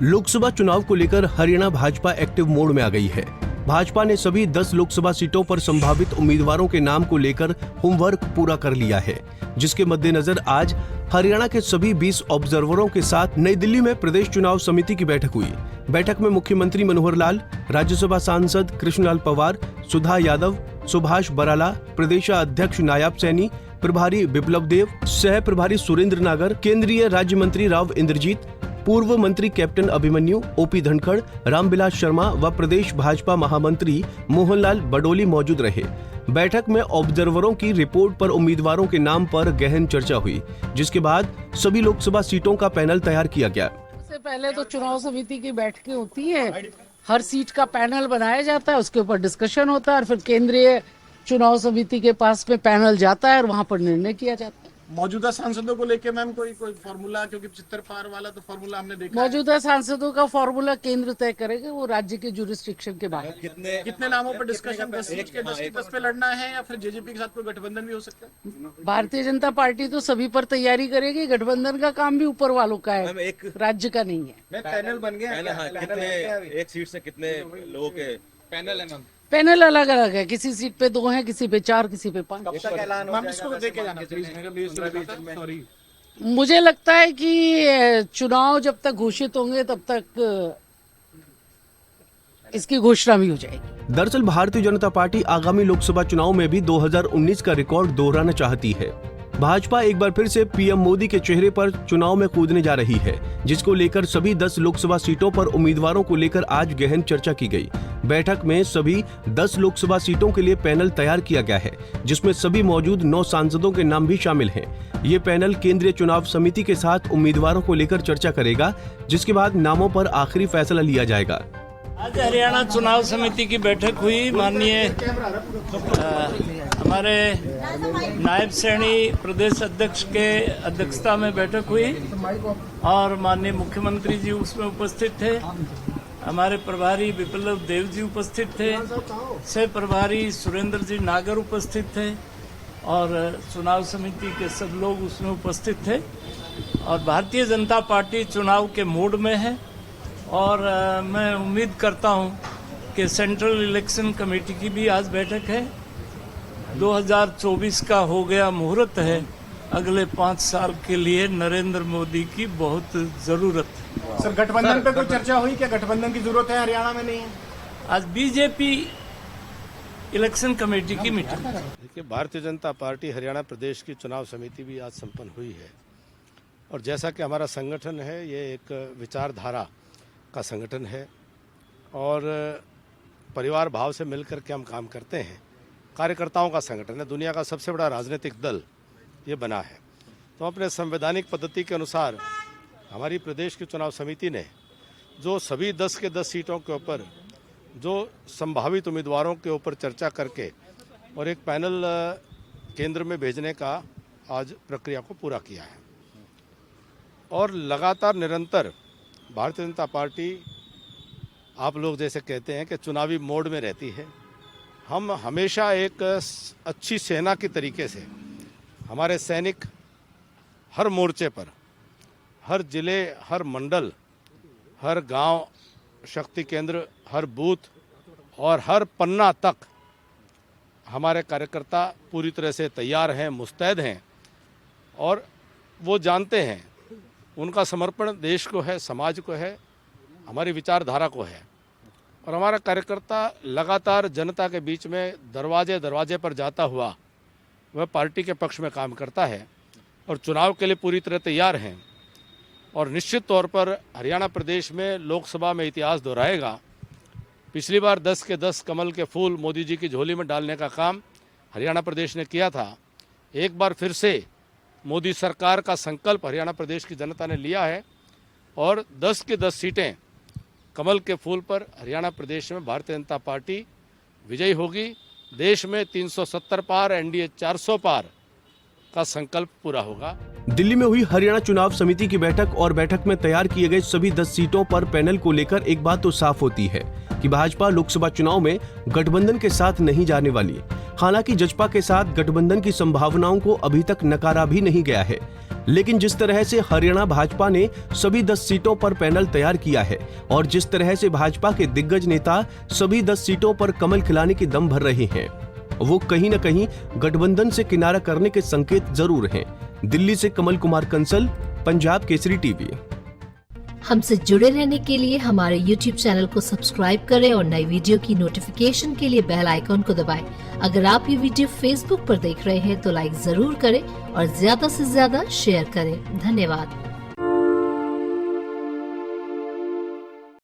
लोकसभा चुनाव को लेकर हरियाणा भाजपा एक्टिव मोड में आ गई है। भाजपा ने सभी 10 लोकसभा सीटों पर संभावित उम्मीदवारों के नाम को लेकर होमवर्क पूरा कर लिया है, जिसके मद्देनजर आज हरियाणा के सभी 20 ऑब्जर्वरों के साथ नई दिल्ली में प्रदेश चुनाव समिति की बैठक हुई। बैठक में मुख्यमंत्री मनोहर लाल, राज्यसभा सांसद कृष्णलाल पंवार, सुधा यादव, सुभाष बराला, प्रदेश अध्यक्ष नायब सैनी, प्रभारी बिप्लब देव, सह प्रभारी सुरेंद्र नागर, केंद्रीय राज्य मंत्री राव इंद्रजीत, पूर्व मंत्री कैप्टन अभिमन्यु, ओपी धनखड़, रामविलास शर्मा व प्रदेश भाजपा महामंत्री मोहनलाल बडोली मौजूद रहे। बैठक में ऑब्जर्वरों की रिपोर्ट पर उम्मीदवारों के नाम पर गहन चर्चा हुई, जिसके बाद सभी लोकसभा सीटों का पैनल तैयार किया गया। सबसे पहले तो चुनाव समिति की बैठकें होती हैं, हर सीट का पैनल बनाया जाता है, उसके ऊपर डिस्कशन होता है और फिर केंद्रीय चुनाव समिति के पास में पैनल जाता है और वहां पर निर्णय किया जाता है। मौजूदा सांसदों को लेके मैम कोई फॉर्मूला, क्योंकि 75 पार वाला तो फॉर्मूला हमने देखा मौजूदा सांसदों का फॉर्मूला केंद्र तय करेगा, वो राज्य के जुरिस्डिक्शन के बाहर। कितने नामों पर डिस्कशन, 10 सीट के 10 पे लड़ना है या फिर जेजेपी के साथ कोई गठबंधन भी हो सकता है? भारतीय जनता पार्टी तो सभी पर तैयारी करेगी, गठबंधन का काम भी ऊपर वालों का है, राज्य का नहीं है। पैनल बन गया, कितने एक सीट से कितने लोगों के पैनल है मैम? पैनल अलग अलग है, किसी सीट पे 2 हैं, किसी पे 4, किसी पे 5। मुझे लगता है कि चुनाव जब तक घोषित होंगे तब तक इसकी घोषणा भी हो जाएगी। दरअसल भारतीय जनता पार्टी आगामी लोकसभा चुनाव में भी 2019 का रिकॉर्ड दोहराना चाहती है। भाजपा एक बार फिर से पीएम मोदी के चेहरे पर चुनाव में कूदने जा रही है, जिसको लेकर सभी 10 लोकसभा सीटों पर उम्मीदवारों को लेकर आज गहन चर्चा की गई। बैठक में सभी 10 लोकसभा सीटों के लिए पैनल तैयार किया गया है, जिसमें सभी मौजूद 9 सांसदों के नाम भी शामिल हैं। ये पैनल केंद्रीय चुनाव समिति के साथ उम्मीदवारों को लेकर चर्चा करेगा, जिसके बाद नामों पर आखिरी फैसला लिया जाएगा। आज हरियाणा चुनाव समिति की बैठक हुई। माननीय हमारे नायब सैनी प्रदेश अध्यक्ष के अध्यक्षता में बैठक हुई और माननीय मुख्यमंत्री जी उसमें उपस्थित थे। हमारे प्रभारी बिप्लब देव जी उपस्थित थे, सह प्रभारी सुरेंद्र जी नागर उपस्थित थे और चुनाव समिति के सब लोग उसमें उपस्थित थे। और भारतीय जनता पार्टी चुनाव के मूड में है और मैं उम्मीद करता हूं कि सेंट्रल इलेक्शन कमेटी की भी आज बैठक है। 2024 का हो गया मुहूर्त है, अगले 5 साल के लिए नरेंद्र मोदी की बहुत जरूरत है। सर, गठबंधन पे कोई चर्चा हुई? क्या गठबंधन की जरूरत है? हरियाणा में नहीं है। आज बीजेपी इलेक्शन कमेटी की मीटिंग। देखिए, भारतीय जनता पार्टी हरियाणा प्रदेश की चुनाव समिति भी आज संपन्न हुई है और जैसा कि हमारा संगठन है, ये एक विचारधारा का संगठन है और परिवार भाव से मिलकर के हम काम करते हैं। कार्यकर्ताओं का संगठन है, दुनिया का सबसे बड़ा राजनीतिक दल ये बना है। तो अपने संवैधानिक पद्धति के अनुसार हमारी प्रदेश की चुनाव समिति ने जो सभी 10 के 10 सीटों के ऊपर जो संभावित उम्मीदवारों के ऊपर चर्चा करके और एक पैनल केंद्र में भेजने का आज प्रक्रिया को पूरा किया है। और लगातार निरंतर भारतीय जनता पार्टी, आप लोग जैसे कहते हैं कि चुनावी मोड में रहती है, हम हमेशा एक अच्छी सेना की तरीके से हमारे सैनिक हर मोर्चे पर, हर जिले, हर मंडल, हर गांव, शक्ति केंद्र, हर बूथ और हर पन्ना तक हमारे कार्यकर्ता पूरी तरह से तैयार हैं, मुस्तैद हैं और वो जानते हैं उनका समर्पण देश को है, समाज को है, हमारी विचारधारा को है। और हमारा कार्यकर्ता लगातार जनता के बीच में दरवाजे दरवाजे पर जाता हुआ वह पार्टी के पक्ष में काम करता है और चुनाव के लिए पूरी तरह तैयार हैं। और निश्चित तौर पर हरियाणा प्रदेश में लोकसभा में इतिहास दोहराएगा। पिछली बार 10 के 10 कमल के फूल मोदी जी की झोली में डालने का काम हरियाणा प्रदेश ने किया था। एक बार फिर से मोदी सरकार का संकल्प हरियाणा प्रदेश की जनता ने लिया है और 10 के 10 सीटें कमल के फूल पर हरियाणा प्रदेश में भारतीय जनता पार्टी विजयी होगी। देश में 370 पार, एनडीए 400 पार का संकल्प पूरा होगा। दिल्ली में हुई हरियाणा चुनाव समिति की बैठक और बैठक में तैयार किए गए सभी 10 सीटों पर पैनल को लेकर एक बात तो साफ होती है कि भाजपा लोकसभा चुनाव में गठबंधन के साथ नहीं जाने वाली। हालांकि जसपा के साथ गठबंधन की संभावनाओं को अभी तक नकारा भी नहीं गया है। लेकिन जिस तरह से हरियाणा भाजपा ने सभी 10 सीटों पर पैनल तैयार किया है और जिस तरह से भाजपा के दिग्गज नेता सभी 10 सीटों पर कमल खिलाने की दम भर रहे हैं, वो कहीं न कहीं गठबंधन से किनारा करने के संकेत जरूर हैं। दिल्ली से कमल कुमार कंसल, पंजाब केसरी टीवी। हमसे जुड़े रहने के लिए हमारे YouTube चैनल को सब्सक्राइब करें और नई वीडियो की नोटिफिकेशन के लिए बेल आइकॉन को दबाएं। अगर आप ये वीडियो Facebook पर देख रहे हैं तो लाइक जरूर करें और ज्यादा से ज्यादा शेयर करें। धन्यवाद।